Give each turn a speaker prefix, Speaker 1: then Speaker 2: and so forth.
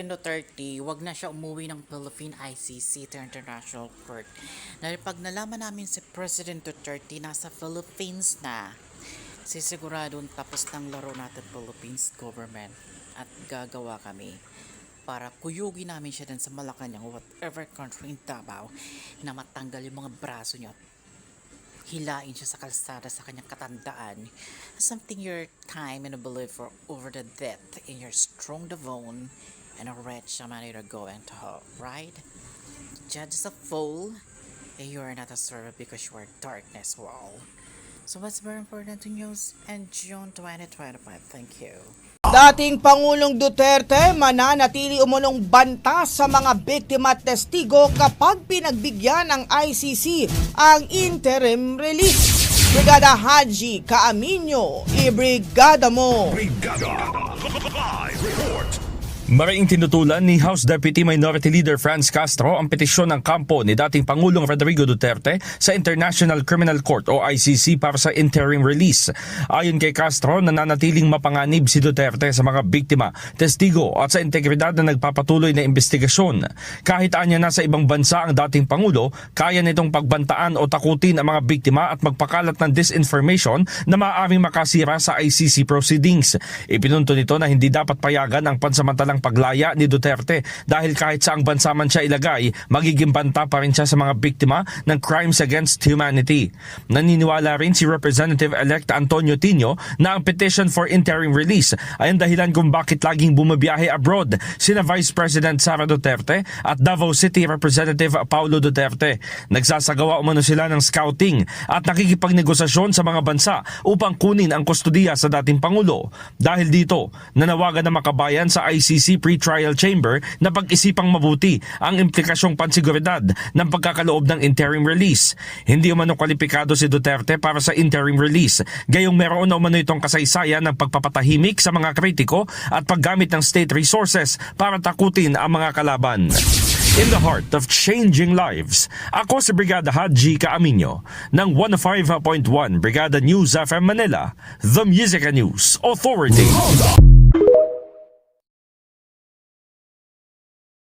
Speaker 1: Duterte, wag na siya umuwi ng Philippine ICC to International Court. Dahil pag nalaman namin si President Duterte nasa Philippines na, sisiguradong tapos ng laro natin Philippines government at gagawa kami para kuyugin namin siya din sa Malacanang whatever country in Davao na matanggal yung mga braso niya, hilain siya sa kalsada sa kanyang katandaan, something your time and a belief for over the death in your strong devon and a wretch man to go into hell, right? Judge is a fool, and you are not a servant because you are darkness wall. So what's very important to news and June 2025? Thank you.
Speaker 2: Dating Pangulong Duterte mananatili umunong banta sa mga biktima at testigo kapag pinagbigyan ng ICC ang interim release. Brigada Haji Kaaminyo, ibrigada mo!
Speaker 3: Brigada Live Report.
Speaker 4: Mariing tinutulan ni House Deputy Minority Leader Franz Castro ang petisyon ng kampo ni dating Pangulong Rodrigo Duterte sa International Criminal Court o ICC para sa interim release. Ayon kay Castro, nananatiling mapanganib si Duterte sa mga biktima, testigo at sa integridad na nagpapatuloy na investigasyon. Kahit anya na sa ibang bansa ang dating Pangulo, kaya nitong pagbantaan o takutin ang mga biktima at magpakalat ng disinformation na maaaring makasira sa ICC proceedings. Ipinunto nito na hindi dapat payagan ang pansamantalang paglaya ni Duterte dahil kahit saang bansa man siya ilagay, magiging banta pa rin siya sa mga biktima ng crimes against humanity. Naniniwala rin si Representative-elect Antonio Tino na ang petition for interim release ay ang dahilan kung bakit laging bumabiyahe abroad sina Vice President Sara Duterte at Davao City Representative Paulo Duterte. Nagsasagawa umano sila ng scouting at nakikipagnegosasyon sa mga bansa upang kunin ang kustudiya sa dating Pangulo. Dahil dito, nanawagan na makabayan sa ICC Pre-Trial Chamber na pag-isipang mabuti ang implikasyong pansiguridad ng pagkakaloob ng interim release. Hindi umano kwalipikado si Duterte para sa interim release, gayong meron na umano itong kasaysayan ng pagpapatahimik sa mga kritiko at paggamit ng state resources para takutin ang mga kalaban. In the heart of changing lives, ako si Brigada Haji Kaaminyo ng 105.1 Brigada News FM Manila, the Music and News Authority.